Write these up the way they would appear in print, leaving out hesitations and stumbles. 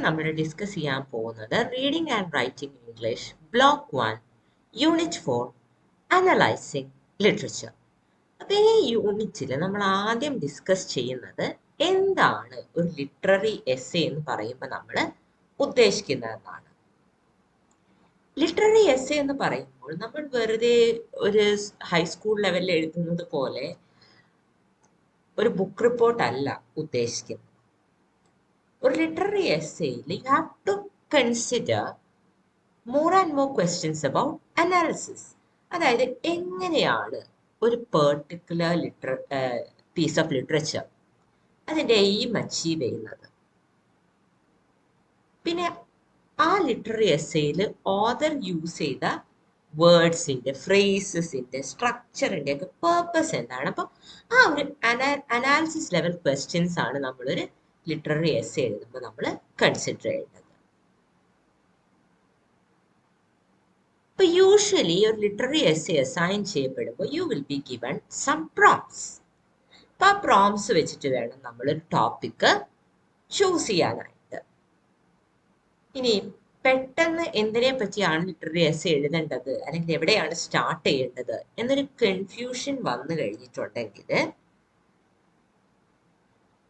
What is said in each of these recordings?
നമ്മൾ ഡിസ്കസ് ചെയ്യാൻ പോകുന്നത് reading and writing English block 1 unit 4 analysing literature. അപ്പൊ ഈ യൂണിറ്റിൽ നമ്മൾ ആദ്യം ഡിസ്കസ് ചെയ്യുന്നത് എന്താണ് ഒരു ലിറ്റററി എസ്സേ എന്ന് പറയുമ്പോൾ നമ്മൾ ഉദ്ദേശിക്കുന്നതെന്നാണ്. ലിറ്റററി എസ്സേ എന്ന് പറയുമ്പോൾ നമ്മൾ വെറുതെ ഒരു ഹൈസ്കൂൾ ലെവലിൽ എഴുതുന്നത് പോലെ ഒരു ബുക്ക് റിപ്പോർട്ട് അല്ല ഉദ്ദേശിക്കുന്നത്. ഒരു ലിറ്റററി എസ്സേയിൽ you have to consider more and more questions about analysis. അതായത് എങ്ങനെയാണ് ഒരു പെർട്ടിക്കുലർ പീസ് ഓഫ് ലിറ്ററേച്ചർ അതിൻ്റെ എയിം അച്ചീവ് ചെയ്യുന്നത്. പിന്നെ ആ ലിറ്റററി എസ്സേയിൽ ഓതർ യൂസ് ചെയ്ത വേർഡ്സിൻ്റെ, ഫ്രേസസിൻ്റെ, സ്ട്രക്ചറിൻ്റെ ഒക്കെ പേർപ്പസ് എന്താണ്. അപ്പം ആ ഒരു അനാലിസിസ് ലെവൽ ക്വസ്റ്റ്യൻസ് ആണ് നമ്മളൊരു ലിറ്റററി എസ്സേ എഴുതുമ്പോൾ നമ്മൾ കൺസിഡർ ചെയ്യേണ്ടത്. ഇപ്പൊ യൂഷ്വലി ഒരു ലിറ്റററി എസ്സേ അസൈൻ ചെയ്യപ്പെടുമ്പോൾ you will be given some prompts. അപ്പൊ ആ പ്രോംപ്റ്റ്സ് വെച്ചിട്ട് വേണം നമ്മളൊരു ടോപ്പിക്ക് ചൂസ് ചെയ്യാനായിട്ട്. ഇനി പെട്ടെന്ന് എന്തിനെ പറ്റിയാണ് ലിറ്റററി എസ്സേ എഴുതേണ്ടത് അല്ലെങ്കിൽ എവിടെയാണ് സ്റ്റാർട്ട് ചെയ്യേണ്ടത് എന്നൊരു കൺഫ്യൂഷൻ വന്നു കഴിഞ്ഞിട്ടുണ്ടെങ്കിൽ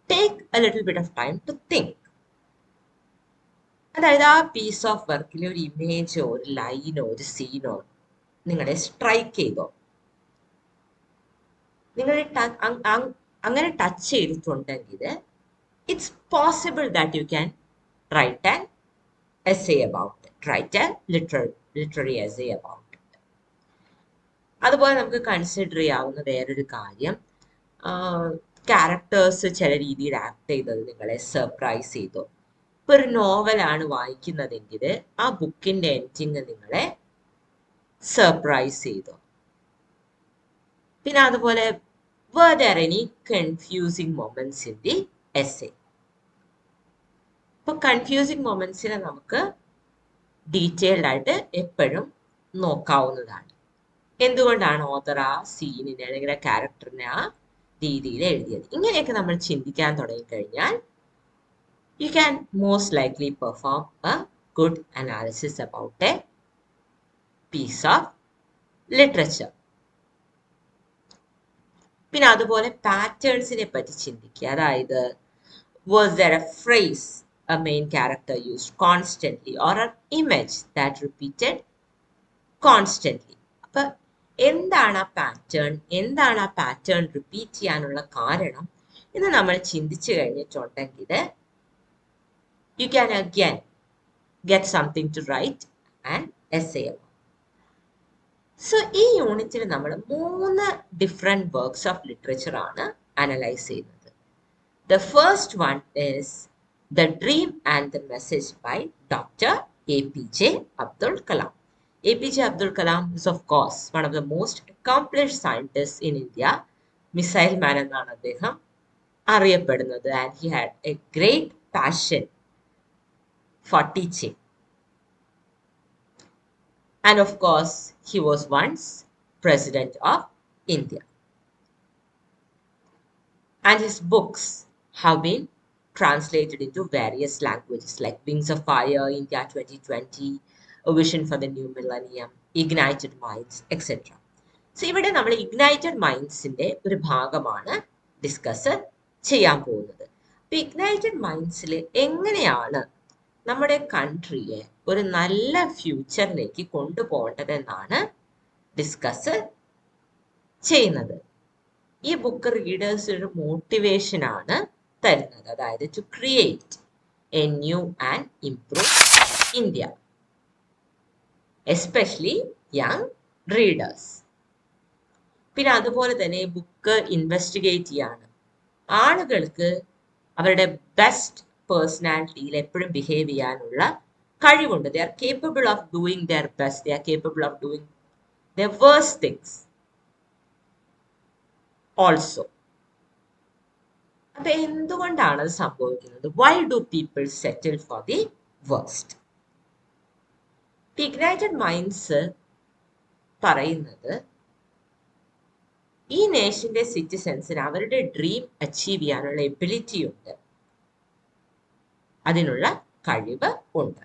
take a little bit of time to think. അതായത് ആ പീസ് ഓഫ് വർക്കിലെ ഒരു ഇമേജോ ഒരു ലൈനോ ഒരു സീനോ നിങ്ങളെ സ്ട്രൈക്ക് ചെയ്തോ, നിങ്ങളെ അങ്ങനെ ടച്ച് ചെയ്തിട്ടുണ്ടെങ്കിൽ it's possible that you can write an essay about it, write a literary essay about it. അതുപോലെ നമുക്ക് കൺസിഡർ ചെയ്യാവുന്ന വേറൊരു കാര്യം, ക്യാരക്ടേഴ്സ് ചില രീതിയിൽ ആക്ട് ചെയ്തത് നിങ്ങളെ സർപ്രൈസ് ചെയ്തു. ഇപ്പൊ ഒരു നോവലാണ് വായിക്കുന്നതെങ്കിൽ ആ ബുക്കിന്റെ എൻഡിങ് നിങ്ങളെ സർപ്രൈസ് ചെയ്തു. പിന്നെ അതുപോലെ were there any confusing moments in the essay? ഇപ്പൊ കൺഫ്യൂസിങ് മൊമെന്റ്സിനെ നമുക്ക് ഡീറ്റെയിൽഡ് ആയിട്ട് എപ്പോഴും നോക്കാവുന്നതാണ്. എന്തുകൊണ്ടാണ് ഓതർ ആ സീനിനെ അല്ലെങ്കിൽ ആ ക്യാരക്ടറിനെ ആ രീതിയിൽ എഴുതിയത്? ഇങ്ങനെയൊക്കെ നമ്മൾ ചിന്തിക്കാൻ തുടങ്ങിക്കഴിഞ്ഞാൽ you can most likely perform a good analysis about a piece of literature. പിന്നെ അതുപോലെ പാറ്റേൺസിനെ പറ്റി ചിന്തിക്കുക. അതായത് was there a phrase a main character used constantly or an image that repeated constantly? അപ്പൊ എന്താണ് ആ പാറ്റേൺ, എന്താണ് ആ പാറ്റേൺ റിപ്പീറ്റ് ചെയ്യാനുള്ള കാരണം എന്ന് നമ്മൾ ചിന്തിച്ചു കഴിഞ്ഞിട്ടുണ്ടെങ്കിൽ you can again get something to write and essay. So ഈ യൂണിറ്റിൽ നമ്മൾ 3 ഡിഫറെന്റ് വർക്ക്സ് ഓഫ് ലിറ്ററേച്ചർ ആണ് അനലൈസ് ചെയ്യുന്നത്. The first one is The Dream and the Message by Dr. APJ Abdul Kalam. APJ Abdul Kalam is of course one of the most accomplished scientists in India. Missile man എന്നാണ് അദ്ദേഹം അറിയപ്പെടുന്നത്. And he had a great passion for teaching. And of course, he was once President of India. And his books have been translated into various languages like Wings of Fire, India 2020, A Vision for the New Millennium, Ignited Minds, etc. So ഇവിടെ നമ്മൾ Ignited മൈൻഡ്സിന്റെ ഒരു ഭാഗമാണ് discuss ചെയ്യാൻ പോകുന്നത്. അപ്പൊ Ignited മൈൻഡ്സിൽ എങ്ങനെയാണ് നമ്മുടെ കൺട്രിയെ ഒരു നല്ല ഫ്യൂച്ചറിലേക്ക് കൊണ്ടുപോകേണ്ടതെന്നാണ് ഡിസ്കസ് ചെയ്യുന്നത്. ഈ ബുക്ക് റീഡേഴ്സിന് ഒരു മോട്ടിവേഷൻ ആണ് തരുന്നത്. അതായത് to create a new and improve India, especially young readers. പിന്നെ അതുപോലെ തന്നെ ബുക്ക് ഇൻവെസ്റ്റിഗേറ്റ് ചെയ്യാണ്. ആളുകൾക്ക് അവരുടെ ബെസ്റ്റ് പേഴ്സണാലിറ്റിയിൽ എപ്പോഴും ബിഹേവ് ചെയ്യാനുള്ള കഴിവുണ്ട്. They are capable of doing their best, they are capable of doing their worst things also. അപ്പൊ എന്തുകൊണ്ടാണ് അത് സംഭവിക്കുന്നത്? Why do people settle for the worst? Ignited minds പറയുന്നത് ഈ നേഷന്റെ സിറ്റിസൺസിന് അവരുടെ ഡ്രീം അച്ചീവ് ചെയ്യാനുള്ള എബിലിറ്റി ഉണ്ട്, അതിനുള്ള കഴിവ് ഉണ്ട്.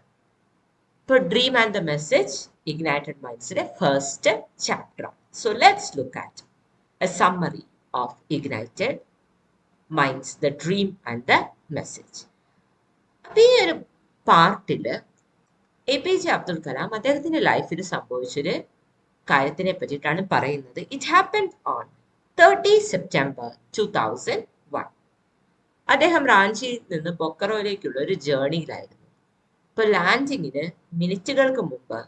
ഇപ്പോൾ dream and the message ignited മൈൻഡ്സിന്റെ first chapter. So let's look at a summary of ignited minds, the dream and the message. അപ്പൊ ഈ ഒരു പാർട്ടില് APJ അബ്ദുൽ കലാം അദ്ദേഹത്തിന്റെ ലൈഫിൽ സംഭവിച്ചൊരു കാര്യത്തിനെ പറ്റിയിട്ടാണ് പറയുന്നത്. It happened on 30 September 2001. അദ്ദേഹം റാഞ്ചിയിൽ നിന്ന് ബൊക്കറോയിലേക്കുള്ള ഒരു ജേർണിയിലായിരുന്നു. ഇപ്പൊ ലാൻഡിങ്ങിന് മിനിറ്റുകൾക്ക് മുമ്പ്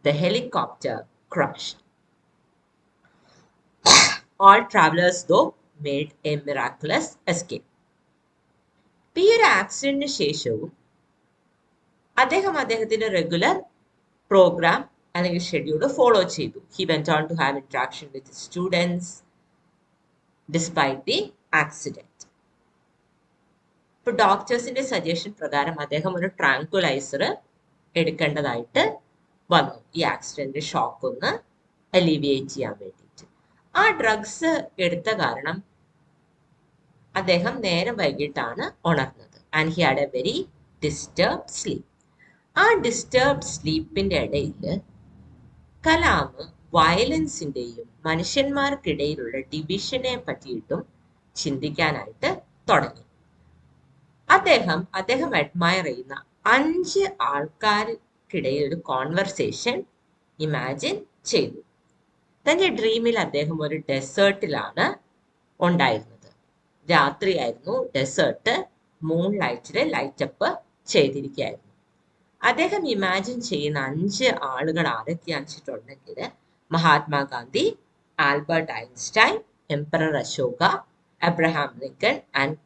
the helicopter crashed. All travelers though made a miraculous escape. ഈ ഒരു ആക്സിഡന്റിന് ശേഷവും അദ്ദേഹം അദ്ദേഹത്തിന്റെ റെഗുലർ പ്രോഗ്രാം അല്ലെങ്കിൽ ഷെഡ്യൂൾ ഫോളോ ചെയ്തു. He went on to have interaction with students despite the accident. ഇപ്പൊ ഡോക്ടേഴ്സിന്റെ സജഷൻ പ്രകാരം അദ്ദേഹം ഒരു ട്രാങ്കുലൈസർ എടുക്കേണ്ടതായിട്ട് വന്നു, ഈ ആക്സിഡന്റ് ഷോക്ക് ഒന്ന് അലീവിയേറ്റ് ചെയ്യാൻ വേണ്ടിയിട്ട്. ആ ഡ്രഗ്സ് എടുത്ത കാരണം അദ്ദേഹം നേരം വൈകിട്ടാണ് ഉണർന്നത്. And he had a very disturbed sleep. ആ ഡിസ്റ്റർബ്ഡ് സ്ലീപ്പിന്റെ ഇടയിൽ കലാം വയലൻസിന്റെയും മനുഷ്യന്മാർക്കിടയിലുള്ള ഡിവിഷനെ പറ്റിയിട്ടും ചിന്തിക്കാനായിട്ട് തുടങ്ങി. അദ്ദേഹം അഡ്മയർ ചെയ്യുന്ന 5 ആൾക്കാർക്കിടയിൽ ഒരു കോൺവെർസേഷൻ ഇമാജിൻ ചെയ്തു. തന്റെ ഡ്രീമിൽ അദ്ദേഹം ഒരു ഡെസേർട്ടിലാണ് ഉണ്ടായിരുന്നത്. രാത്രിയായിരുന്നു, ഡെസേർട്ട് മൂൺ ലൈറ്റിൽ ലൈറ്റപ്പ് ചെയ്തിരിക്കുകയായിരുന്നു. അദ്ദേഹം ഇമാജിൻ ചെയ്യുന്ന 5 ആളുകൾ ആരൊക്കെയാണെന്ന് വെച്ചിട്ടുണ്ടെങ്കിൽ Mahatma Gandhi, Albert Einstein, emperor Ashoka, Abraham Lincoln and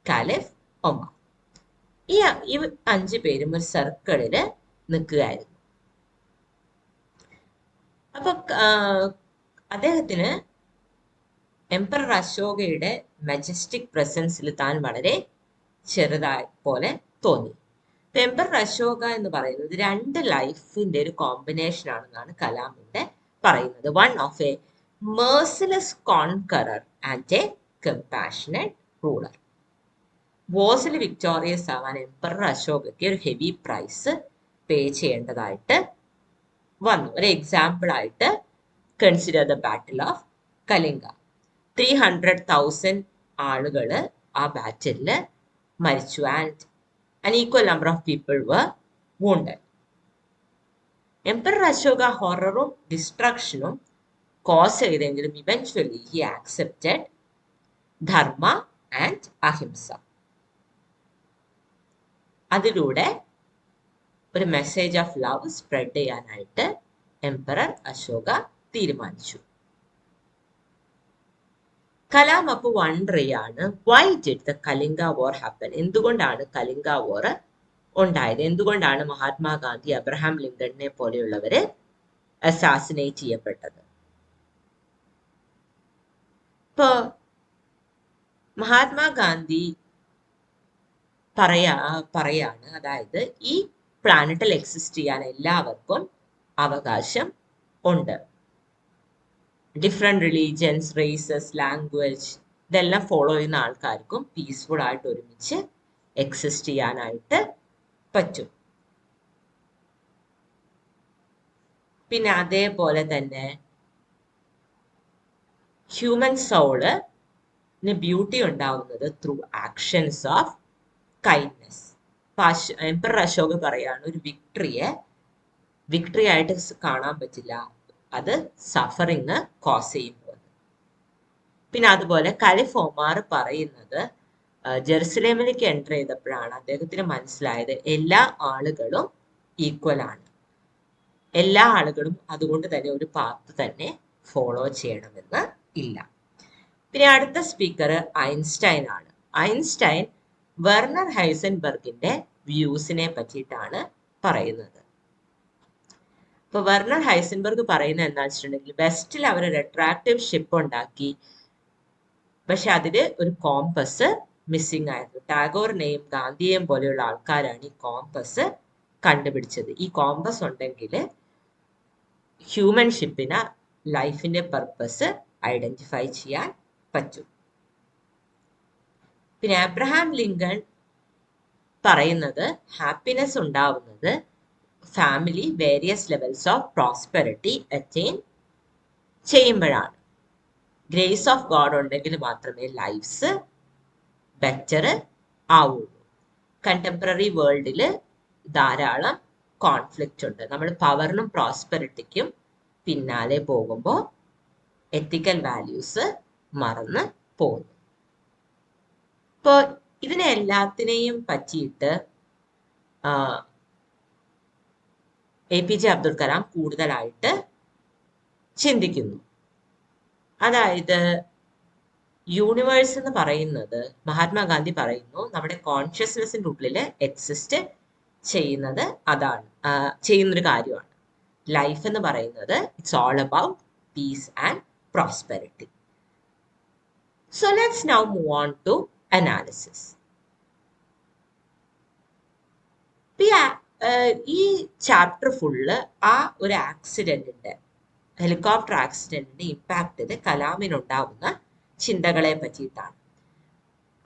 caliph Omar. ഈ 5 പേരും ഒരു സർക്കിളില് നിൽക്കുകയായിരുന്നു. അപ്പൊ അദ്ദേഹത്തിന് എംപറർ അശോകയുടെ മജസ്റ്റിക് പ്രസൻസിൽ താൻ വളരെ ചെറുതായ പോലെ തോന്നി. എംപറർ അശോക എന്ന് പറയുന്നത് 2 ലൈഫിന്റെ ഒരു കോമ്പിനേഷൻ ആണെന്നാണ് കലാമിന്റെ പറയുന്നത്. One of a merciless conqueror and a compassionate ruler. വാസിൽ വിക്ടോറിയസ് ആവാൻ എംപറർ അശോകയ്ക്ക് ഒരു ഹെവി പ്രൈസ് പേ ചെയ്യേണ്ടതായിട്ട് വന്നു. ഒരു എക്സാമ്പിൾ ആയിട്ട് consider the battle of Kalinga. 300,000 ആളുകൾ ആ ബാറ്റില് മരിച്ചു. And an equal number of people were wounded. Emperor Ashoka ഹൊററും ഡിസ്ട്രക്ഷനും കോസ് ചെയ്തെങ്കിലും eventually he accepted dharma and ahimsa. അതിലൂടെ ഒരു മെസ്സേജ് ഓഫ് ലവ് സ്പ്രെഡ് ചെയ്യാനായിട്ട് എംപറർ അശോക തീരുമാനിച്ചു. കലാം അപ്പൊ വണ്ടർ ചെയ്യാണ്, why did the Kalinga war happen? എന്തുകൊണ്ടാണ് കലിംഗ വാർ ഉണ്ടായത്? എന്തുകൊണ്ടാണ് മഹാത്മാഗാന്ധി, അബ്രഹാം ലിങ്കണിനെ പോലെയുള്ളവര് അസാസിനേറ്റ് ചെയ്യപ്പെട്ടത്? ഇപ്പോ മഹാത്മാഗാന്ധി പറയാണ്, അതായത് ഈ പ്ലാനറ്റിൽ എക്സിസ്റ്റ് ചെയ്യാൻ എല്ലാവർക്കും അവകാശം ഉണ്ട്. ഡിഫറെന്റ് റിലീജിയൻസ്, റേസസ്, ലാംഗ്വേജ് ഇതെല്ലാം ഫോളോ ചെയ്യുന്ന ആൾക്കാർക്കും പീസ്ഫുൾ ആയിട്ട് ഒരുമിച്ച് എക്സിസ്റ്റ് ചെയ്യാനായിട്ട് പറ്റും. പിന്നെ അതേപോലെ തന്നെ ഹ്യൂമൻ സോളിന് ബ്യൂട്ടി ഉണ്ടാവുന്നത് through actions of kindness. Emperor Ashok പറയാണ്, ഒരു വിക്ടറി ആയിട്ട് കാണാൻ പറ്റില്ല, അത് സഫറിങ് കോസ് ചെയ്യുമ്പോൾ. പിന്നെ അതുപോലെ കാലിഫ് ഒമർ പറയുന്നത്, ജെറുസലേമിലേക്ക് എൻ്റർ ചെയ്തപ്പോഴാണ് അദ്ദേഹത്തിന് മനസ്സിലായത് എല്ലാ ആളുകളും ഈക്വൽ ആണ്, എല്ലാ ആളുകളും അതുകൊണ്ട് തന്നെ ഒരു പാത്ത് തന്നെ ഫോളോ ചെയ്യണമെന്ന് ഇല്ല. പിന്നെ അടുത്ത സ്പീക്കർ ഐൻസ്റ്റൈൻ ആണ്. ഐൻസ്റ്റൈൻ വെർണർ ഹൈസൻബർഗിന്റെ വ്യൂസിനെ പറ്റിയിട്ടാണ് പറയുന്നത്. ഇപ്പൊ വെർണർ ഹൈസൻബർഗ് പറയുന്നത് എന്താ വെച്ചിട്ടുണ്ടെങ്കിൽ, വെസ്റ്റിൽ അവർ ഒരു അട്രാക്റ്റീവ് ഷിപ്പ് ഉണ്ടാക്കി, പക്ഷെ അതില് ഒരു കോമ്പസ് മിസ്സിംഗ് ആയിരുന്നു. ടാഗോറിനെയും ഗാന്ധിയെയും പോലെയുള്ള ആൾക്കാരാണ് ഈ കോമ്പസ് കണ്ടുപിടിച്ചത്. ഈ കോമ്പസ് ഉണ്ടെങ്കിൽ ഹ്യൂമൻ ഷിപ്പിന് ലൈഫിന്റെ പർപ്പസ് ഐഡന്റിഫൈ ചെയ്യാൻ പറ്റും. പിന്നെ അബ്രഹാം ലിങ്കൺ പറയുന്നത് ഹാപ്പിനെസ് ഉണ്ടാവുന്നത് family various levels of prosperity attain ചെയ്യുമ്പോഴാണ്. ഗ്രേസ് ഓഫ് ഗോഡ് ഉണ്ടെങ്കിൽ മാത്രമേ ലൈഫ്സ് ബെറ്റർ ആവുള്ളൂ. കണ്ടംപററി വേൾഡിൽ ധാരാളം കോൺഫ്ലിക്റ്റ് ഉണ്ട്. നമ്മൾ പവറിനും പ്രോസ്പെറിറ്റിക്കും പിന്നാലെ പോകുമ്പോൾ എത്തിക്കൽ വാല്യൂസ് മറന്ന് പോകുന്നു. ഇപ്പോൾ ഇതിനെ എല്ലാത്തിനെയും പറ്റിയിട്ട് APJ അബ്ദുൽ കലാം കൂടുതലായിട്ട് ചിന്തിക്കുന്നു. അതായത് യൂണിവേഴ്സ് എന്ന് പറയുന്നത് മഹാത്മാഗാന്ധി പറയുന്നു നമ്മുടെ കോൺഷ്യസ്നെസ്സിൻ്റെ ഉള്ളിൽ എക്സിസ്റ്റ് ചെയ്യുന്നത് അതാണ്, ചെയ്യുന്നൊരു കാര്യമാണ്. ലൈഫ് എന്ന് പറയുന്നത് it's all about peace and prosperity. So let's now move on to analysis. ഈ ചാപ്റ്റർ ഫുള്ള് ആ ഒരു ആക്സിഡന്റിന്റെ, ഹെലികോപ്റ്റർ ആക്സിഡന്റിന്റെ ഇമ്പാക്റ്റിൽ കലാമിനുണ്ടാവുന്ന ചിന്തകളെ പറ്റിയിട്ടാണ്.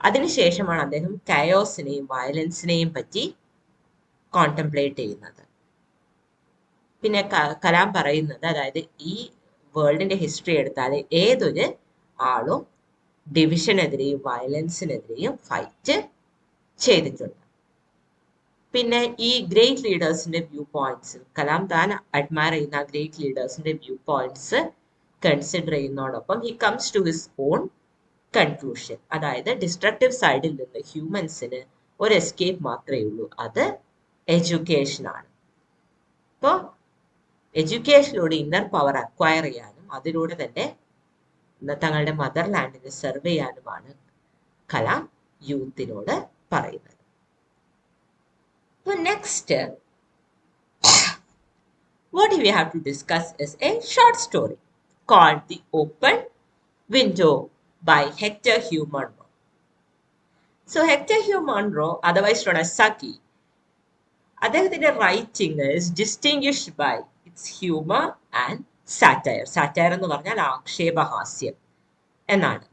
അതിനുശേഷമാണ് അദ്ദേഹം കയോസിനെയും വയലൻസിനെയും പറ്റി കോൺടെംപ്ലേറ്റ് ചെയ്യുന്നത്. പിന്നെ കലാം പറയുന്നത്, അതായത് ഈ വേൾഡിന്റെ ഹിസ്റ്ററി എടുത്താൽ ഏതൊരു ആളും ഡിവിഷനെതിരെയും വയലൻസിനെതിരെയും ഫൈറ്റ് ചെയ്തിട്ടുണ്ട്. പിന്നെ ഈ ഗ്രേറ്റ് ലീഡേഴ്സിന്റെ വ്യൂ പോയിന്റ്സ്, കലാം താൻ അഡ്മയർ ചെയ്യുന്ന ഗ്രേറ്റ് ലീഡേഴ്സിന്റെ വ്യൂ പോയിന്റ്സ് കൺസിഡർ ചെയ്യുന്നതോടൊപ്പം he comes to his own conclusion. അതായത് ഡിസ്ട്രക്റ്റീവ് സൈഡിൽ നിന്ന് ഹ്യൂമൻസിന് ഒരു എസ്കേപ്പ് മാത്രമേ ഉള്ളൂ, അത് എഡ്യൂക്കേഷനാണ്. അപ്പോൾ എഡ്യൂക്കേഷനിലൂടെ ഇന്നർ പവർ അക്വയർ ചെയ്യാനും അതിലൂടെ തന്നെ തങ്ങളുടെ മദർലാൻഡിനെ സെർവ് ചെയ്യാനുമാണ് കലാം യൂത്തിനോട് പറയുന്നത്. അപ്പോൾ next what we have to discuss is a short story called The Open Window by Hector Hugh Munro. So Hector Hugh Munro, otherwise known as Saki, അദ്ദേഹത്തിന്റെ writing is distinguished by its humor and satire. Satire എന്ന് പറഞ്ഞാൽ ആക്ഷേപഹാസ്യം എന്നാണ്.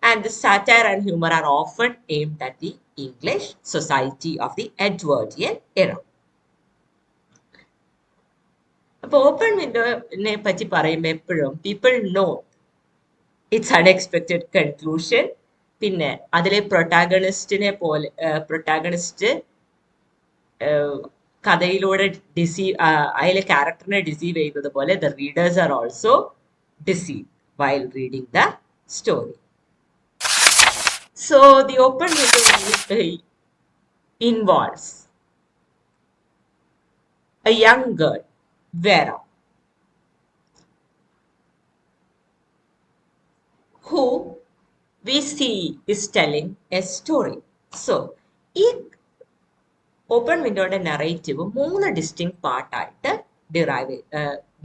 And the satire and humor are often aimed at the English society of the Edwardian era. അപ്പോൾ open വിൻഡോനെ പറ്റി പറയുമ്പോൾ എപ്പോഴും people know it's unexpected conclusion. പിന്നെ അതിലെ പ്രൊട്ടാഗണിസ്റ്റ് കഥയിലൂടെ അതിലെ ക്യാരക്ടറിനെ ഡിസീവ് ചെയ്യുന്നത് പോലെ the readers are also deceive while reading the story. So the open window involves a young girl, Vera, who we see is telling a story. So, ഈ open വിൻഡോയുടെ narrative 3 distinct പാർട്ടായിട്ട്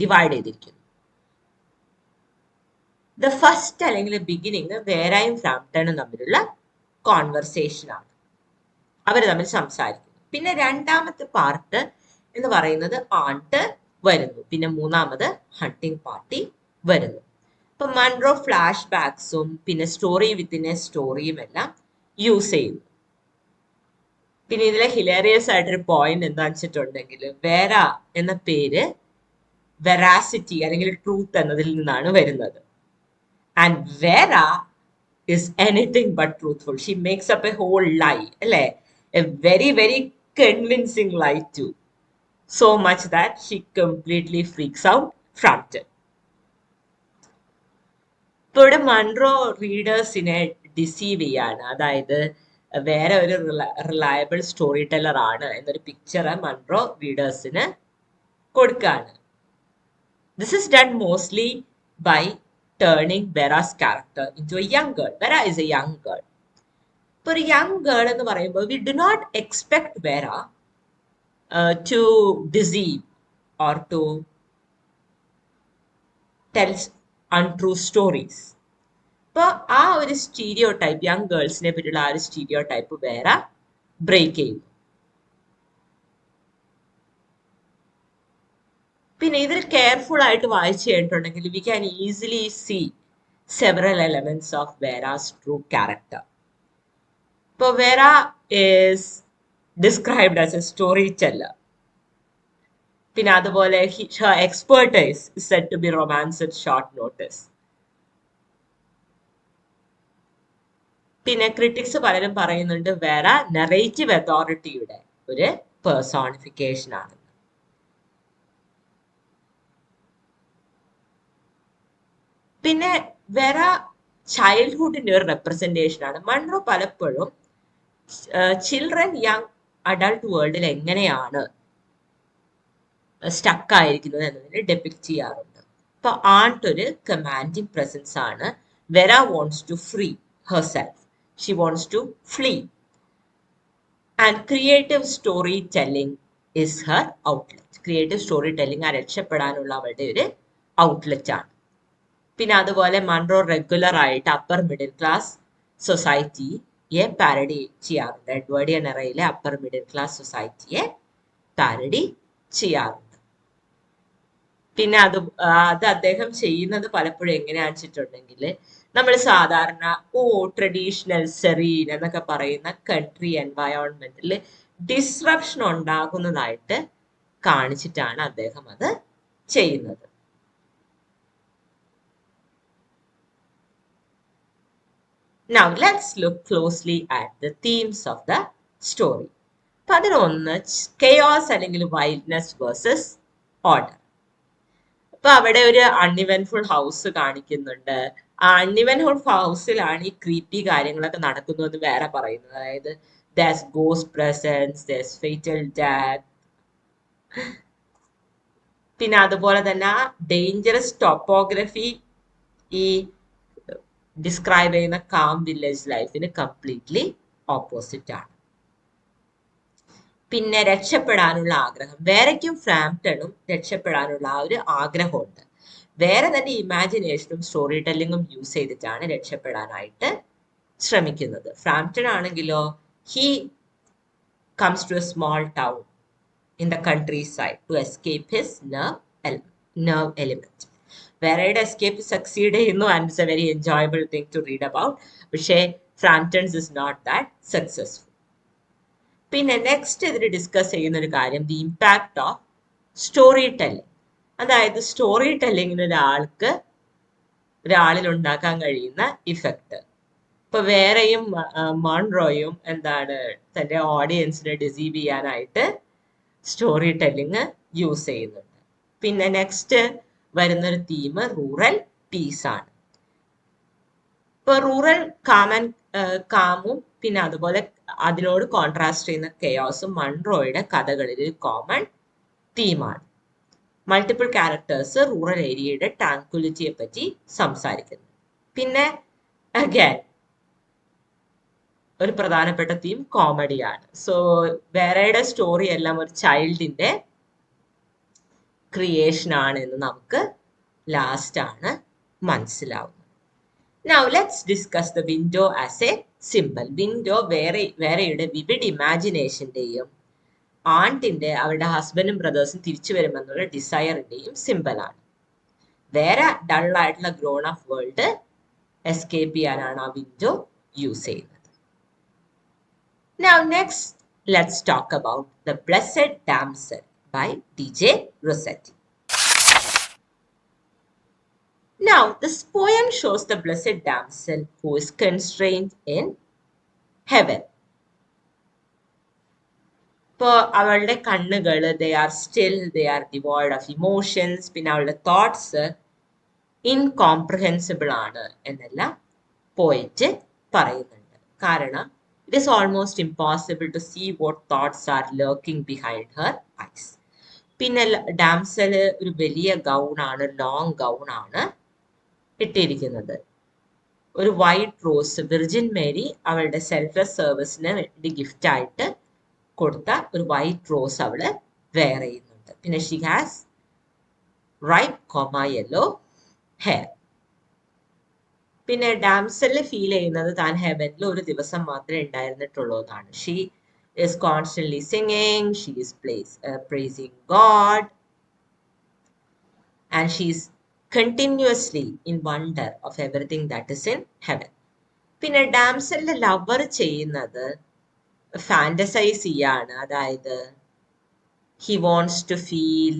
divide ചെയ്തിരിക്കുന്നു. The first അല്ലെങ്കിൽ beginning വേരായും ഫ്രാംപ്ടണും തമ്മിലുള്ള conversation ആണ്, അവർ തമ്മിൽ സംസാരിക്കുന്നു. പിന്നെ രണ്ടാമത്തെ പാർട്ട് എന്ന് പറയുന്നത് ആണ്ട് വരുന്നു. പിന്നെ മൂന്നാമത് ഹണ്ടിങ് പാർട്ടി വരുന്നു. ഇപ്പൊ മൺറോ ഫ്ലാഷ് ബാക്സും പിന്നെ സ്റ്റോറി വിത്തിൻ എ സ്റ്റോറിയും എല്ലാം യൂസ് ചെയ്യുന്നു. പിന്നെ ഇതിലെ ഹിലേറിയസ് ആയിട്ടൊരു പോയിന്റ് എന്താണെന്ന് വെച്ചിട്ടുണ്ടെങ്കിൽ, വേര എന്ന പേര് വെറാസിറ്റി അല്ലെങ്കിൽ ട്രൂത്ത് എന്നതിൽ നിന്നാണ് വരുന്നത്. And Vera is anything but truthful. She makes up a whole lie, അല്ലേ? A very, very convincing lie too. So much that she completely freaks out Frampton. ഇപ്പോൾ ഇവിടെ മൺറോ റീഡേഴ്സിനെ ഡിസീവ് ചെയ്യാണ്. അതായത് വേറെ ഒരു റിലയബിൾ സ്റ്റോറി ടെല്ലർ ആണ് എന്നൊരു picture Munro റീഡേഴ്സിന് കൊടുക്കുകയാണ്. This is done mostly by turning Vera's character into a young girl. Vera is a young girl. For a young girl എന്ന് പറയുമ്പോൾ we do not expect Vera to deceive or to tell untrue stories. അപ്പോൾ ആ ഒരു stereo type, young ഗേൾസിനെ പറ്റിയുള്ള ആ ഒരു stereo type വേര break ചെയ്യും. പിന്നെ ഇതിൽ കെയർഫുൾ ആയിട്ട് വായിച്ചു കഴിഞ്ഞിട്ടുണ്ടെങ്കിൽ we can easily see several elements of Vera's true character. ഇപ്പോൾ Vera is described as a storyteller. പിന്നെ അതുപോലെ her expertise is said to be romance at short notice. പിന്നെ ക്രിറ്റിക്സ് പലരും പറയുന്നുണ്ട് വേറെ നറേറ്റീവ് അതോറിറ്റിയുടെ ഒരു പേഴ്സോണിഫിക്കേഷൻ ആണ്. പിന്നെ വേറെ ചൈൽഡ്ഹുഡിന്റെ ഒരു റെപ്രസെന്റേഷൻ ആണ്. മൺറോ പലപ്പോഴും ചിൽഡ്രൻ യങ് അഡൾട്ട് വേൾഡിൽ എങ്ങനെയാണ് സ്റ്റക്ക് ആയിരിക്കുന്നത് എന്നതിനെ ഡെപിക്ട് ചെയ്യാറുണ്ട്. ഇപ്പൊ ആണ്ട് ഒരു കമാൻഡിങ് പ്രസൻസ് ആണ്. Vera wants to free herself, she wants to flee, and creative story telling is her outlet. Creative story telling ആ രക്ഷപ്പെടാനുള്ള അവളുടെ ഒരു ഔട്ട്ലെറ്റ് ആണ്. പിന്നെ അതുപോലെ മൺറോ റെഗുലർ ആയിട്ട് അപ്പർ മിഡിൽ ക്ലാസ് സൊസൈറ്റിയെ പാരഡി ചെയ്യാറുണ്ട്. എഡ്വേർഡിയൻ എറയിലെ അപ്പർ മിഡിൽ ക്ലാസ് സൊസൈറ്റിയെ പാരഡി ചെയ്യാറുണ്ട്. പിന്നെ അത് അദ്ദേഹം ചെയ്യുന്നത് പലപ്പോഴും എങ്ങനെയാണെന്ന് വെച്ചിട്ടുണ്ടെങ്കിൽ നമ്മൾ സാധാരണ ട്രഡീഷണൽ സെറീൻ എന്നൊക്കെ പറയുന്ന കൺട്രി എൻവയോൺമെന്റിൽ ഡിസ്റപ്ഷൻ ഉണ്ടാകുന്നതായിട്ട് കാണിച്ചിട്ടാണ് അദ്ദേഹം അത് ചെയ്യുന്നത്. Now let's look closely at the themes of the story. അപ്പൊ അതിലൊന്ന് കെയോസ് അല്ലെങ്കിൽ വൈൽഡ്നെസ് വേഴ്സസ് ഓർഡർ. അപ്പൊ അവിടെ ഒരു അൺഇവൻഫുൾ ഹൗസ് കാണിക്കുന്നുണ്ട്. ആ അൺഇവൻഫുൾ ഹൗസിലാണ് ഈ ക്രീപ്പി കാര്യങ്ങളൊക്കെ നടക്കുന്നതെന്ന് വേറെ പറയുന്നത്. അതായത് there's ghost presence, there's fatal death. പിന്നെ അതുപോലെ തന്നെ ഡേഞ്ചറസ് ടോപ്പോഗ്രഫി ഈ ഡിസ്ക്രൈബ് ചെയ്യുന്ന കാം വില്ലേജ് ലൈഫിന് കംപ്ലീറ്റ്ലി ഓപ്പോസിറ്റ് ആണ്. പിന്നെ രക്ഷപ്പെടാനുള്ള ആഗ്രഹം. വേറെക്കും ഫ്രാംപ്ടണും രക്ഷപ്പെടാനുള്ള ആ ഒരു ആഗ്രഹമുണ്ട്. വേറെ തന്നെ ഇമാജിനേഷനും സ്റ്റോറി ടെല്ലിങ്ങും യൂസ് ചെയ്തിട്ടാണ് രക്ഷപ്പെടാനായിട്ട് ശ്രമിക്കുന്നത്. ഫ്രാംപ്ടൺ ആണെങ്കിലോ he comes to a small town in the country side to escape his nerve element. വേറെയുടെ എസ്കേപ്പ് സക്സീഡ് ചെയ്യുന്നു and it's a very enjoyable thing to read about. പക്ഷേ Frampton's is not that successful. പിന്നെ next ഇതിൽ discuss ചെയ്യുന്ന ഒരു കാര്യം the impact of story telling. അതായത് story ടെല്ലിങ്ങിന് ഒരാളിൽ ഉണ്ടാക്കാൻ കഴിയുന്ന ഇഫക്റ്റ്. ഇപ്പൊ വേറെയും മോൺറോയും എന്താണ് തന്റെ ഓഡിയൻസിനെ ഡിസീവ് ചെയ്യാനായിട്ട് സ്റ്റോറി ടെല്ലിങ് യൂസ് ചെയ്യുന്നുണ്ട്. പിന്നെ നെക്സ്റ്റ് വരുന്നൊരു തീം റൂറൽ പീസ് ആണ്. ഇപ്പൊ റൂറൽ കാമും പിന്നെ അതുപോലെ അതിനോട് കോൺട്രാസ്റ്റ് ചെയ്യുന്ന കെയോസും മൺറോയുടെ കഥകളിൽ ഒരു കോമൺ തീമാണ്. മൾട്ടിപ്പിൾ ക്യാരക്ടേഴ്സ് റൂറൽ ഏരിയയുടെ ട്രാങ്ക്വിലിറ്റിയെ പറ്റി സംസാരിക്കുന്നു. പിന്നെ അഗൈൻ ഒരു പ്രധാനപ്പെട്ട തീം കോമഡിയാണ്. സോ വേറെയുടെ സ്റ്റോറി എല്ലാം ഒരു ചൈൽഡിന്റെ ക്രിയേഷൻ ആണ് എന്ന് നമുക്ക് ലാസ്റ്റ് ആണ് മനസ്സിലാവുന്നത്. Now let's discuss the window as a symbol. Window വേറെയുടെ വിവിഡ് ഇമാജിനേഷന്റെയും ആണ്ടിന്റെ അവരുടെ ഹസ്ബൻഡും ബ്രദേഴ്സും തിരിച്ചു വരുമെന്നുള്ള ഡിസയറിന്റെയും സിമ്പലാണ്. വേറെ ഡൾ ആയിട്ടുള്ള ഗ്രോൺ ഓഫ് വേൾഡ് എസ്കേപ്പ് ചെയ്യാനാണ് ആ വിൻഡോ യൂസ് ചെയ്യുന്നത്. Now next let's talk about The Blessed Damsel by DJ Rossetti. Now, this poem shows the blessed damsel who is constrained in heaven. ഇപ്പോൾ അവളുടെ കണ്ണുകൾ they are still, they are devoid of emotions. പിന്നെ അവളുടെ thoughts incomprehensible ആണ് എന്നെല്ലാം പോയിറ്റ് പറയുന്നുണ്ട്. കാരണം it is almost impossible to see what thoughts are lurking behind her eyes. പിന്നെ ഡാംസൽ ഒരു വലിയ ഗൗണാണ്, ലോങ് ഗൗണാണ് ഇട്ടിരിക്കുന്നത്. ഒരു വൈറ്റ് റോസ് വിർജിൻ മേരി അവളുടെ സെൽഫ്ലെസ് സർവീസിന് വേണ്ടി ഗിഫ്റ്റ് ആയിട്ട് കൊടുത്ത ഒരു വൈറ്റ് റോസ് അവള് വെയർ ചെയ്യുന്നുണ്ട്. പിന്നെ she has right coma yellow hair. പിന്നെ ഡാംസലിന് ഫീൽ ചെയ്യുന്നത് താൻ ഹെവനിൽ ഒരു ദിവസം മാത്രമേ ഉണ്ടായിരുന്നിട്ടുള്ളൂ എന്നാണ്. She is constantly singing, she is praising God, and she is continuously in wonder of everything that is in heaven. പിന്നെ ഡാംസലിന്റെ ലവർ ചെയ്യുന്നത് ഫാന്റസൈസ് ചെയ്യാണ്. അതായത് he wants to feel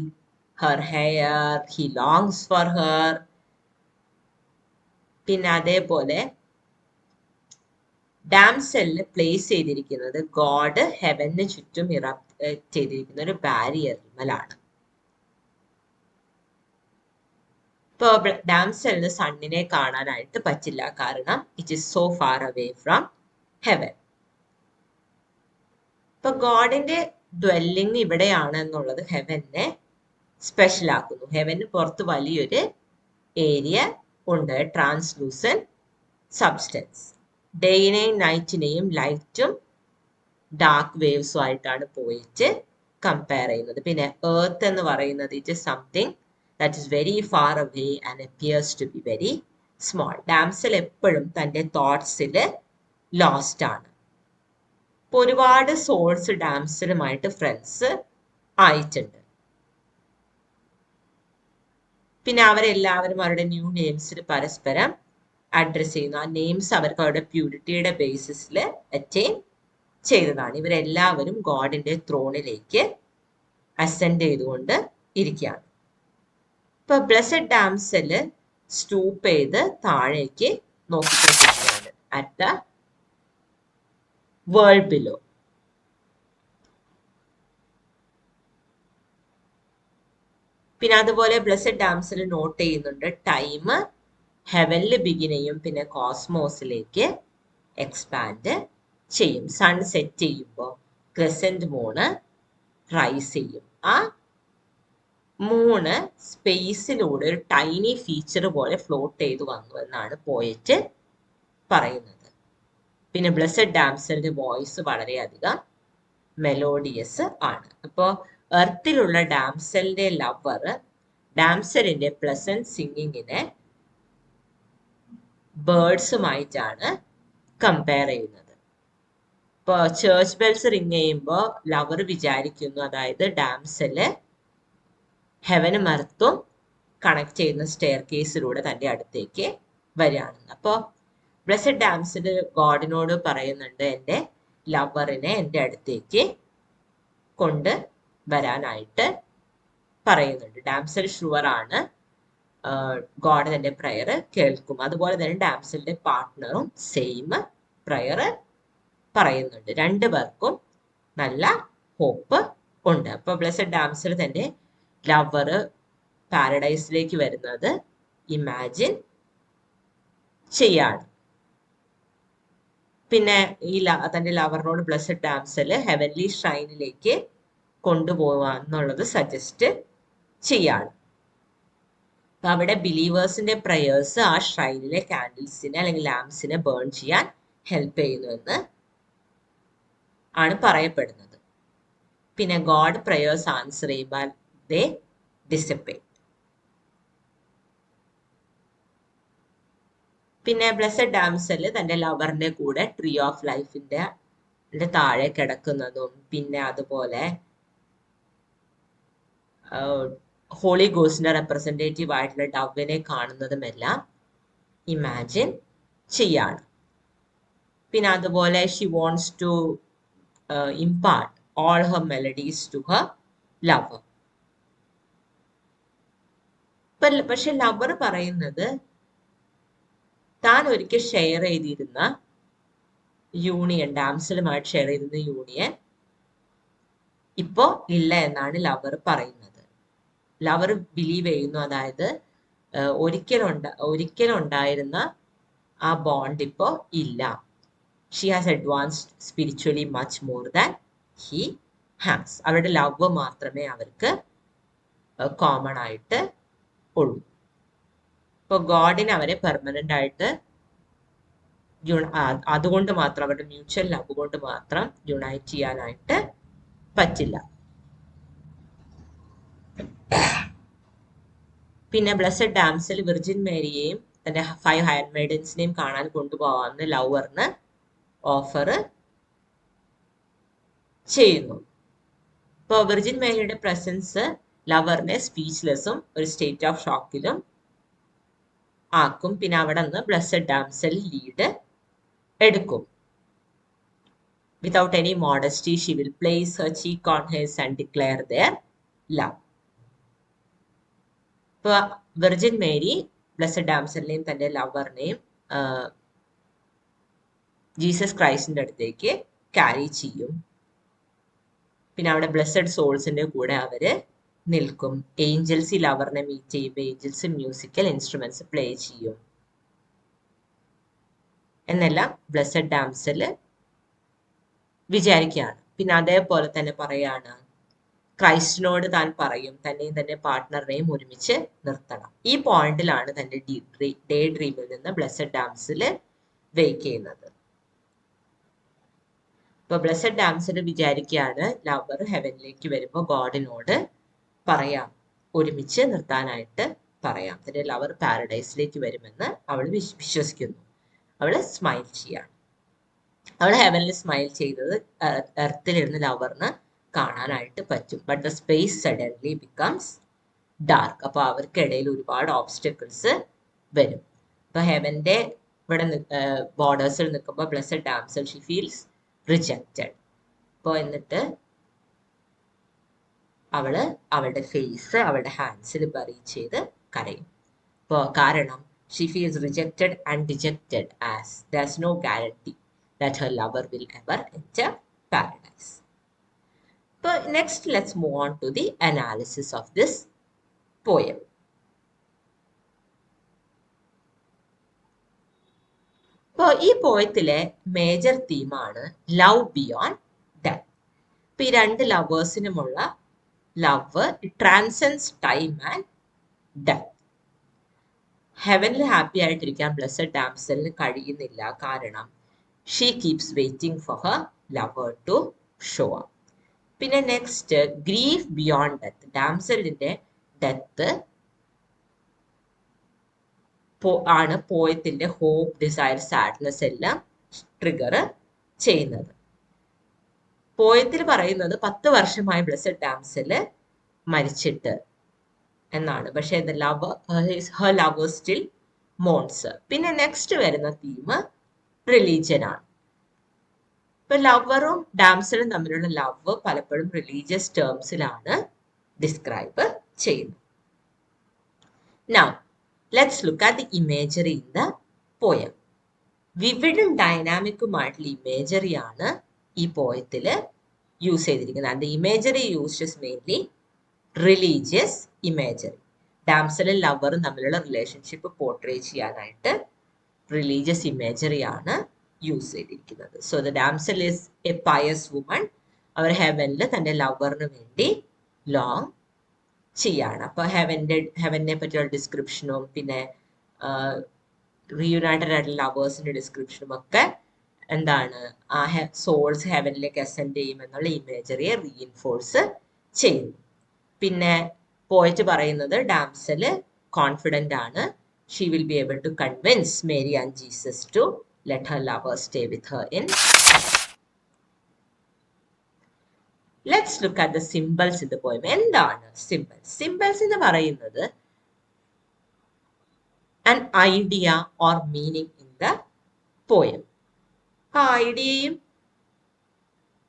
her hair, he longs for her. പിന്നെ അതേപോലെ ഡാംസെല്ലിൽ place ചെയ്തിരിക്കുന്നത് God ഹെവന് ചുറ്റും ചെയ്തിരിക്കുന്ന ഒരു ബാരിയറിലാണ്. ഇപ്പൊ ഡാംസെല്ലിന് സണ്ണിനെ കാണാനായിട്ട് പറ്റില്ല, കാരണം it is so far away from heaven. ഇപ്പൊ ഗോഡിന്റെ ഡ്വെല്ലിംഗ് ഇവിടെയാണ് എന്നുള്ളത് ഹെവനെ സ്പെഷ്യൽ ആക്കുന്നു. ഹെവന് പുറത്ത് വലിയൊരു ഏരിയ ഉണ്ട്, ട്രാൻസ്ലൂസൻ സബ്സ്റ്റൻസ്. ഡേയിനെയും നൈറ്റിനെയും ലൈറ്റും ഡാർക്ക് വേവ്സും ആയിട്ടാണ് പോയിട്ട് കമ്പയർ ചെയ്യുന്നത്. പിന്നെ എർത്ത് എന്ന് പറയുന്നത് it is something that is very far away and appears to be very small. Damsel എപ്പോഴും തൻ്റെ തോട്ട്സിൽ ലോസ്റ്റ് ആണ്. ഇപ്പൊ ഒരുപാട് സോൾസ് ഡാംസലുമായിട്ട് ഫ്രണ്ട്സ് ആയിട്ടുണ്ട്. പിന്നെ അവരെല്ലാവരും അവരുടെ ന്യൂ നെയിംസിൽ പരസ്പരം അഡ്രസ് ചെയ്യുന്നു. ആ നെയിംസ് അവർക്ക് അവരുടെ പ്യൂരിറ്റിയുടെ ബേസിസിൽ അറ്റൈൻ ചെയ്തതാണ്. ഇവരെല്ലാവരും ഗോഡിന്റെ ത്രോണിലേക്ക് അസെൻഡ് ചെയ്തുകൊണ്ട് ഇരിക്കുകയാണ്. ഇപ്പൊ ബ്ലെസ്സഡ് ഡാംസല് സ്റ്റൂപ്പ് ചെയ്ത് താഴേക്ക് നോക്കിക്കൊണ്ടിരിക്കുകയാണ് അറ്റ് ദ വേൾഡ് ബിലോ. പിന്നെ അതുപോലെ ബ്ലെസ്സഡ് ഡാംസൽ നോട്ട് ചെയ്യുന്നുണ്ട് ടൈം ഹെവനിൽ ബിഗിനെയും പിന്നെ കോസ്മോസിലേക്ക് എക്സ്പാൻഡ് ചെയ്യും. സൺ സെറ്റ് ചെയ്യുമ്പോൾ ക്രെസന്റ് മൂണ് റൈസ് ചെയ്യും. ആ മൂണ് സ്പേസിലൂടെ ഒരു ടൈനി ഫീച്ചർ പോലെ ഫ്ലോട്ട് ചെയ്ത് വന്നു എന്നാണ് പോയറ്റ് പറയുന്നത്. പിന്നെ ബ്ലെസ്സഡ് ഡാംസലിന്റെ വോയിസ് വളരെയധികം മെലോഡിയസ് ആണ്. അപ്പോൾ എർത്തിലുള്ള ഡാംസലിന്റെ ലവർ ഡാംസലിന്റെ പ്ലസന്റ് സിംഗിങ്ങിനെ ബേർഡ്സുമായിട്ടാണ് കമ്പയർ ചെയ്യുന്നത്. ഇപ്പോൾ ചേർച്ച് ബെൽസ് റിങ് ചെയ്യുമ്പോൾ ലവർ വിചാരിക്കുന്നു, അതായത് ഡാംസല് ഹെവനും എർത്തും കണക്ട് ചെയ്യുന്ന സ്റ്റെയർ കേസിലൂടെ തൻ്റെ അടുത്തേക്ക് വരികയാണ്. അപ്പോൾ ബ്ലെസ്സഡ് ഡാംസല് ഗോഡിനോട് പറയുന്നുണ്ട് എൻ്റെ ലവറിനെ എൻ്റെ അടുത്തേക്ക് കൊണ്ട് വരാനായിട്ട് പറയുന്നുണ്ട്. ഡാംസൽ ഷുവർ ആണ് ഗോഡ് തന്റെ പ്രയർ കേൾക്കും. അതുപോലെ തന്നെ ഡാംസലിന്റെ പാർട്ട്ണറും സെയിം പ്രയർ പറയുന്നുണ്ട്. രണ്ടുപേർക്കും നല്ല ഹോപ്പ് ഉണ്ട്. അപ്പൊ ബ്ലെസ്സഡ് ഡാംസൽ തന്റെ ലവർ പാരഡൈസിലേക്ക് വരുന്നത് ഇമാജിൻ ചെയ്യാണ്. പിന്നെ ഈ തന്റെ ലവറിനോട് ബ്ലെസ്സഡ് ഡാംസല് ഹെവൻലി ഷ്രൈനിലേക്ക് കൊണ്ടുപോകാന്നുള്ളത് സജസ്റ്റ് ചെയ്യാണ്. അപ്പൊ അവിടെ ബിലീവേഴ്സിന്റെ പ്രയേഴ്സ് ആ ഷ്രൈനിലെ കാൻഡിൽസിനെ അല്ലെങ്കിൽ ലാംപ്സിനെ ബേൺ ചെയ്യാൻ ഹെൽപ്പ് ചെയ്യുന്നു എന്ന് ആണ് പറയപ്പെടുന്നത്. പിന്നെ ഗോഡ് പ്രയേഴ്സ് ആൻസർ ചെയ്യുമ്പോൾ ദേ ഡിസിപ്പേറ്റ്. പിന്നെ ബ്ലെസ്സഡ് ഡാംസല് തന്റെ ലവറിന്റെ കൂടെ ട്രീ ഓഫ് ലൈഫിന്റെ താഴെ കിടക്കുന്നതും പിന്നെ അതുപോലെ ഹോളി ഗോസ്റ്റിന്റെ റെപ്രസെന്റേറ്റീവ് ആയിട്ടുള്ള ഡവ്വിനെ കാണുന്നതുമെല്ലാം ഇമാജിൻ ചെയ്യാണ്. പിന്നെ അതുപോലെ she wants to impart all her melodies to her lover. പക്ഷെ ലവർ പറയുന്നത് താൻ ഒരിക്കൽ ഷെയർ ചെയ്തിരുന്ന യൂണിയൻ, ഡാംസലുമായിട്ട് ഷെയർ ചെയ്തിരുന്ന യൂണിയൻ ഇപ്പോ ഇല്ല എന്നാണ് ലവർ പറയുന്നത്. ലവർ ബിലീവ് ചെയ്യുന്നു, അതായത് ഒരിക്കലുണ്ടായിരുന്ന ആ ബോണ്ട് ഇപ്പോ ഇല്ല. She has advanced spiritually much more than he has. അവരുടെ ലവ് മാത്രമേ അവർക്ക് കോമൺ ആയിട്ട് ഉള്ളൂ. ഇപ്പൊ ഗോഡിന് അവരെ പെർമനന്റ് ആയിട്ട് അതുകൊണ്ട് മാത്രം, അവരുടെ മ്യൂച്വൽ ലവ് കൊണ്ട് മാത്രം യുണൈറ്റ് ചെയ്യാനായിട്ട് പറ്റില്ല. പിന്നെ ബ്ലെസ്സഡ് ഡാംസൽ വിർജിൻ മേരിയെയും തന്റെ 5 ഹയർ മെയ്ഡൻസിനെയും കാണാൻ കൊണ്ടുപോകാമെന്ന് ലവറിന് ഓഫർ ചെയ്യുന്നു. ഇപ്പോൾ വിർജിൻ മേരിയുടെ പ്രസൻസ് ലവറിനെ സ്പീച്ച്ലെസ്സും ഒരു സ്റ്റേറ്റ് ഓഫ് ഷോക്കിലും ആക്കും. പിന്നെ അവിടെ നിന്ന് ബ്ലെസ്സഡ് ഡാംസൽ ലീഡ് എടുക്കും. Without any modesty, she will place her cheek on his and declare their love. ഇപ്പോൾ വെർജിൻ മേരി ബ്ലെസ്സഡ് ഡാംസലിനെയും തൻ്റെ ലവറിനെയും ജീസസ് ക്രൈസ്റ്റിന്റെ അടുത്തേക്ക് ക്യാരി ചെയ്യും. പിന്നെ അവിടെ ബ്ലെസ്സഡ് സോൾസിന്റെ കൂടെ അവര് നിൽക്കും. ഏഞ്ചൽസ് ഈ ലവറിനെ മീറ്റ് ചെയ്യുമ്പോൾ ഏഞ്ചൽസ് മ്യൂസിക്കൽ ഇൻസ്ട്രുമെന്റ്സ് പ്ലേ ചെയ്യും എന്നെല്ലാം ബ്ലെസ്സഡ് ഡാംസല് വിചാരിക്കുകയാണ്. പിന്നെ അതേപോലെ തന്നെ പറയാണ്, ക്രൈസ്റ്റിനോട് താൻ പറയും തന്നെയും തന്റെ പാർട്ട്ണറിനെയും ഒരുമിച്ച് നിർത്തണം. ഈ പോയിന്റിലാണ് തന്റെ ഡേ ഡ്രീമിൽ നിന്ന് ബ്ലെസ്സഡ് ഡാംസല് വെയ്ക്ക് ചെയ്യുന്നത്. ഇപ്പൊ ബ്ലെസ്സഡ് ഡാംസല് വിചാരിക്കുകയാണ് ലവർ ഹെവനിലേക്ക് വരുമ്പോൾ ഗോഡിനോട് പറയാം, ഒരുമിച്ച് നിർത്താനായിട്ട് പറയാം. തന്റെ ലവർ പാരഡൈസിലേക്ക് വരുമെന്ന് അവൾ വിശ്വസിക്കുന്നു. അവള് സ്മൈൽ ചെയ്യാണ്. അവൾ ഹെവനിൽ സ്മൈൽ ചെയ്തത് എർത്തിലിരുന്ന് ലവറിന് കാണാനായിട്ട് പറ്റും. But the space suddenly becomes dark. അപ്പൊ അവർക്കിടയിൽ ഒരുപാട് ഓബ്സ്റ്റക്കിൾസ് വരും. ഇപ്പൊ ഹെവന്റെ ഇവിടെ ബോർഡേഴ്സിൽ നിൽക്കുമ്പോൾ blessed damsel she feels rejected. അപ്പോൾ എന്നിട്ട് അവള് അവളുടെ ഫേസ് അവളുടെ ഹാൻഡ്സിൽ ബറി ചെയ്ത് കരയും. ഇപ്പോൾ കാരണം she feels rejected and dejected as there's no guarantee that her lover will ever enter paradise. But next, let's move on to the analysis of this poem. അപ്പോൾ ഈ പോയത്തിലെ മേജർ തീമാണ് ലവ് ബിയോണ്ട് ഡെത്ത്. ഇപ്പൊ ഈ രണ്ട് ലവേഴ്സിനുമുള്ള love transcends time and death. ഹെവനിൽ happy ആയിട്ടിരിക്കാൻ ബ്ലെസ്സഡ് ഡാംസലിന് കഴിയുന്നില്ല. കാരണം she keeps waiting for her lover to show up. പിന്നെ നെക്സ്റ്റ് ഗ്രീഫ് ബിയോണ്ട് ഡെത്ത്. ഡാംസലിന്റെ ഡെത്ത് ആണ് പോയത്തിന്റെ ഹോപ്പ്, ഡിസയർ, സാഡ്നെസ് എല്ലാം ട്രിഗർ ചെയ്യുന്നത്. പോയത്തിൽ പറയുന്നത് 10 വർഷമായി ബ്ലെസ്സഡ് ഡാംസല് മരിച്ചിട്ട് എന്നാണ്. പക്ഷേ ഹർ ലവർ സ്റ്റിൽ മോൺസ്. പിന്നെ നെക്സ്റ്റ് വരുന്ന തീം റിലീജിയൻ ആണ്. ഇപ്പൊ ലവറും ഡാംസലും തമ്മിലുള്ള ലവ് പലപ്പോഴും റിലീജിയസ് ടേംസിലാണ് ഡിസ്ക്രൈബ് ചെയ്യുന്നത്. Now, let's look at the imagery in the poem. വിവിഡും ഡൈനാമിക്കുമായിട്ടുള്ള ഇമേജറി ആണ് ഈ പോയത്തിൽ യൂസ് ചെയ്തിരിക്കുന്നത്. And the imagery used is mainly religious imagery. ഡാംസലും ലവറും തമ്മിലുള്ള റിലേഷൻഷിപ്പ് പോർട്രേ ചെയ്യാനായിട്ട് റിലീജിയസ് ഇമേജറി ആണ് യൂസ് ചെയ്തിരിക്കുന്നത്. So the damsel is a pious woman. അവർ ഹെവനിൽ തന്റെ ലവറിന് വേണ്ടി ലോങ് ചെയ്യാണ്. അപ്പൊ ഹെവനെ പറ്റിയുള്ള ഡിസ്ക്രിപ്ഷനും പിന്നെ റീയുണൈറ്റഡ് ആയിട്ടുള്ള ലവേഴ്സിന്റെ ഡിസ്ക്രിപ്ഷനും ഒക്കെ എന്താണ്, ആ സോൾസ് ഹെവനിലേക്ക് അസെൻഡ് ചെയ്യും എന്നുള്ള ഇമേജറിയെ റീഇൻഫോഴ്സ് ചെയ്യുന്നു. പിന്നെ പോയിറ്റ് പറയുന്നത് ഡാംസല് കോൺഫിഡന്റ് ആണ്. She will be able to convince Mary and Jesus to let her lover stay with her in. Let's look at the symbols in the poem. എന്താണ് symbols? Symbols എന്ന് പറയുന്നത് an idea or meaning in the poem. ആ ഐഡിയയും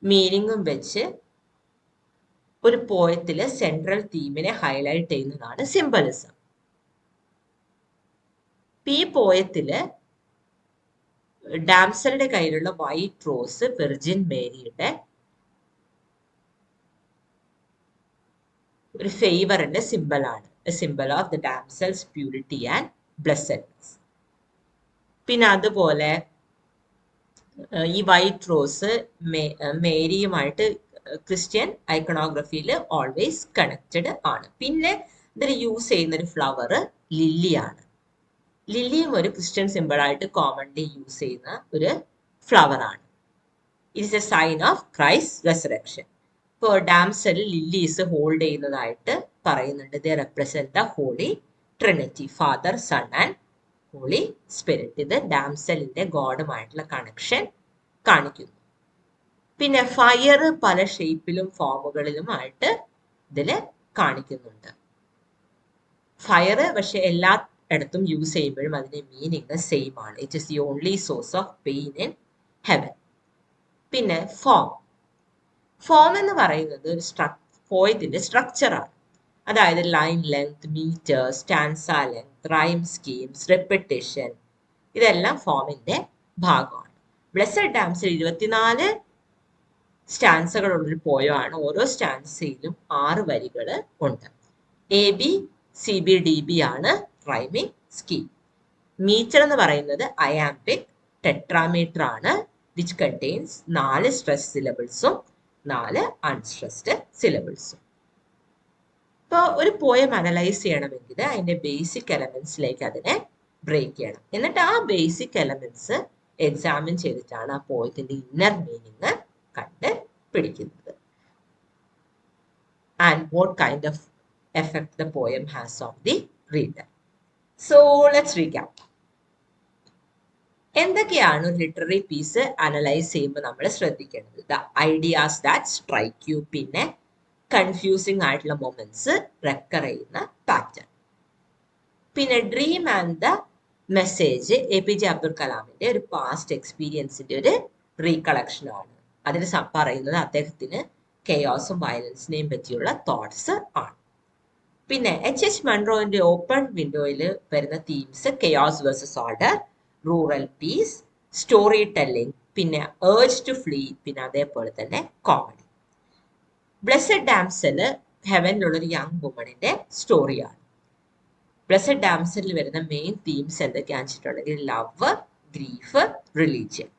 മീനിങ്ങും വെച്ച് ഒരു പോയത്തിലെ central തീമിനെ highlight ചെയ്യുന്നതാണ് സിംബലിസം. ഈ പോയത്തില് ഡാംസലുടെ കയ്യിലുള്ള വൈറ്റ് റോസ് വെർജിൻ മേരിയുടെ ഒരു ഫേവറിന്റെ സിംബലാണ്. A symbol of the damsel's purity and blessedness. പിന്നെ അതുപോലെ ഈ വൈറ്റ് റോസ് മേരിയുമായിട്ട് ക്രിസ്ത്യൻ ഐക്കണോഗ്രഫിയിൽ ഓൾവേസ് കണക്റ്റഡ് ആണ്. പിന്നെ ഇതിൽ യൂസ് ചെയ്യുന്ന ഒരു ഫ്ലവർ ലില്ലിയാണ്. ലില്ലിയും ഒരു ക്രിസ്ത്യൻ സിംബിളായിട്ട് കോമൺലി യൂസ് ചെയ്യുന്ന ഒരു ഫ്ലവർ ആണ്. It is a sign of Christ resurrection. ഇപ്പോൾ ഡാംസൽ ലില്ലീസ് ഹോൾഡ് ചെയ്യുന്നതായിട്ട് പറയുന്നുണ്ട്. They represent the holy trinity, father, son and holy spirit. ഇത് ഡാംസലിന്റെ ഗോഡുമായിട്ടുള്ള കണക്ഷൻ കാണിക്കുന്നു. പിന്നെ ഫയർ പല ഷേപ്പിലും ഫോമുകളിലുമായിട്ട് ഇതിൽ കാണിക്കുന്നുണ്ട്. ഫയർ പക്ഷെ എല്ലായിടത്തും യൂസ് ചെയ്യുമ്പോഴും അതിന്റെ മീനിങ് സെയിം ആണ്. It is the only source of pain in heaven. പിന്നെ ഫോം എന്ന് പറയുന്നത് ഒരു പോയത്തിന്റെ സ്ട്രക്ചറാണ്. അതായത് line length, meter, stanza length, rhyme schemes, repetition, ഇതെല്ലാം ഫോമിന്റെ ഭാഗമാണ്. ബ്ലെസ്സഡ് ഡാംസിൽ 24 സ്റ്റാൻസകളുള്ളൊരു പോയമാണ്. ഓരോ സ്റ്റാൻസയിലും 6 വരികൾ ഉണ്ട്. ABCBDB ആണ് റൈമിംഗ് സ്കീം. മീറ്റർ എന്ന് പറയുന്നത് അയാംബിക് ടെട്രാമീറ്റർ ആണ്, വിച്ച് കണ്ടെയ്ൻസ് 4 സ്ട്രെസ് സിലബിൾസും 4 അൺസ്ട്രെസ്ഡ് സിലബിൾസും. ഇപ്പോൾ ഒരു പോയം അനലൈസ് ചെയ്യണമെങ്കിൽ അതിന്റെ ബേസിക് എലമെന്റ്സിലേക്ക് അതിനെ ബ്രേക്ക് ചെയ്യണം. എന്നിട്ട് ആ ബേസിക് എലമെന്റ്സ് എക്സാമിൻ ചെയ്തിട്ടാണ് ആ പോയത്തിന്റെ ഇന്നർ മീനിങ് കണ്ട് പിടിക്കുന്നത്. And what kind of effect the poem has on the reader. So let's recap. എന്തൊക്കെയാണ് ഒരു ലിറ്റററി പീസ് അനലൈസ് ചെയ്യുമ്പോൾ നമ്മൾ ശ്രദ്ധിക്കേണ്ടത്? The ideas that strike you, പിന്നെ കൺഫ്യൂസിംഗ് ആയിട്ടുള്ള മൊമെന്റ്സ് റെക്കർ ചെയ്യുന്ന പാറ്റേൺ, പിന്നെ dream and the message APJ Abdul കലാമിന്റെ ഒരു പാസ്റ്റ് എക്സ്പീരിയൻസിന്റെ ഒരു റീകളക്ഷൻ ആണ്. അതിൽ പറയുന്നത് അദ്ദേഹത്തിന് കെയോസും വയലൻസിനെയും പറ്റിയുള്ള തോട്ട്സ് ആണ്. പിന്നെ H.H. മൺറോന്റെ ഓപ്പൺ വിൻഡോയിൽ വരുന്ന themes chaos versus order, rural peace, story telling, പിന്നെ ഏർജ് ടു ഫ്ലീ, പിന്നെ അതേപോലെ തന്നെ കോമഡി. ബ്ലെസ്സഡ് ഡാംസൽ ഹെവനിലുള്ളൊരു യങ് വുമണിന്റെ സ്റ്റോറിയാണ്. ബ്ലെസ്സഡ് ഡാംസലിൽ വരുന്ന മെയിൻ തീംസ് എന്തൊക്കെയാണെന്ന് വെച്ചിട്ടുണ്ടെങ്കിൽ ലവ്, ഗ്രീഫ്, റിലീജിയൻ.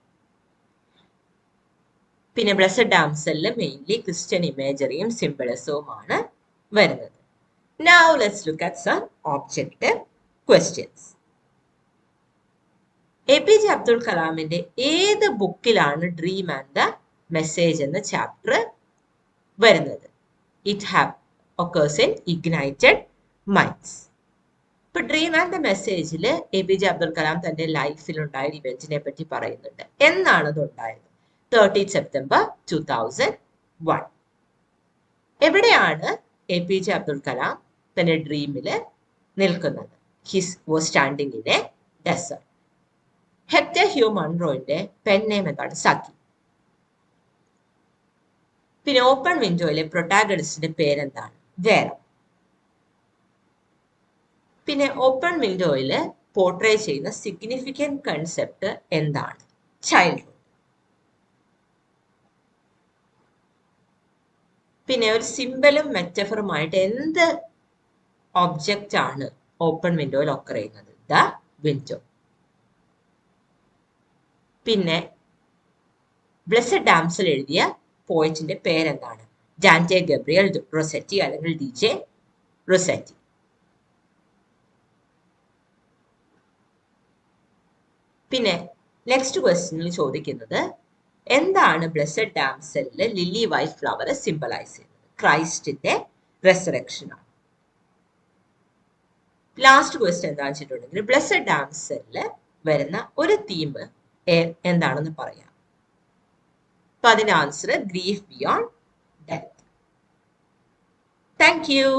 പിന്നെ ബ്ലെസ്സഡ് ഡാംസലിൽ മെയിൻലി ക്രിസ്ത്യൻ ഇമേജറിയും സിംബിളിസവുമാണ് വരുന്നത്. Now let's look at some objective questions. APJ Abdul കലാമിന്റെ ഏത് ബുക്കിലാണ് ഡ്രീം ആൻഡ് ദ മെസ്സേജ് എന്ന ചാപ്റ്റർ വരുന്നത്? It occurs in Ignited Minds. ഇപ്പൊ ഡ്രീം ആൻഡ് ദ മെസ്സേജിൽ APJ അബ്ദുൽ കലാം തന്റെ ലൈഫിലുണ്ടായ ഇവന്റിനെ പറ്റി പറയുന്നുണ്ട്. എന്നാണ് അത് ഉണ്ടായത്? 30 സെപ്റ്റംബർ 2001. എവിടെയാണ് APJ അബ്ദുൽ കലാം തന്റെ ഡ്രീമില് നിൽക്കുന്നത്? His was standing in a desert. Hector Hugh മൺറോന്റെ പെൻ നെയിം എന്താണ്? സഖി. പിന്നെ ഓപ്പൺ വിൻഡോയിലെ പ്രൊട്ടാഗണിസ്റ്റിന്റെ പേരെന്താണ്? വേറ. പിന്നെ ഓപ്പൺ വിൻഡോയിൽ പോർട്രേ ചെയ്യുന്ന സിഗ്നിഫിക്കന്റ് കൺസെപ്റ്റ് എന്താണ്? ചൈൽഡ്ഹുഡ്. പിന്നെ ഒരു സിംബലും മെറ്റഫറുമായിട്ട് എന്ത് ഒബ്ജക്റ്റ് ആണ് ഓപ്പൺ വിൻഡോയിൽ ഒക്കർ ചെയ്യുന്നത്? The window. പിന്നെ ബ്ലെസ്സഡ് ഡാംസൽ എഴുതിയ പോയറ്റിന്റെ പേരെന്താണ്? ഡാന്റേ ഗബ്രിയൽ റൊസെറ്റി അല്ലെങ്കിൽ DJ റൊസെറ്റി. പിന്നെ നെക്സ്റ്റ് ക്വസ്റ്റ്യനിൽ ചോദിക്കുന്നത് എന്താണ് ബ്ലെസ്സഡ് ഡാംസലില് ലില്ലി വൈറ്റ് ഫ്ലവർ സിംബലൈസ് ചെയ്യുന്നത്? ക്രൈസ്റ്റിന്റെ റെസറക്ഷൻ ആണ്. ലാസ്റ്റ് ക്വസ്റ്റ്യൻ എന്താണെന്ന് വെച്ചിട്ടുണ്ടെങ്കിൽ ബ്ലെസ്സഡ് ഡാംസലില് വരുന്ന ഒരു തീം എന്താണെന്ന് പറയാം. അപ്പൊ അതിന്റെ answer grief beyond death. Thank you.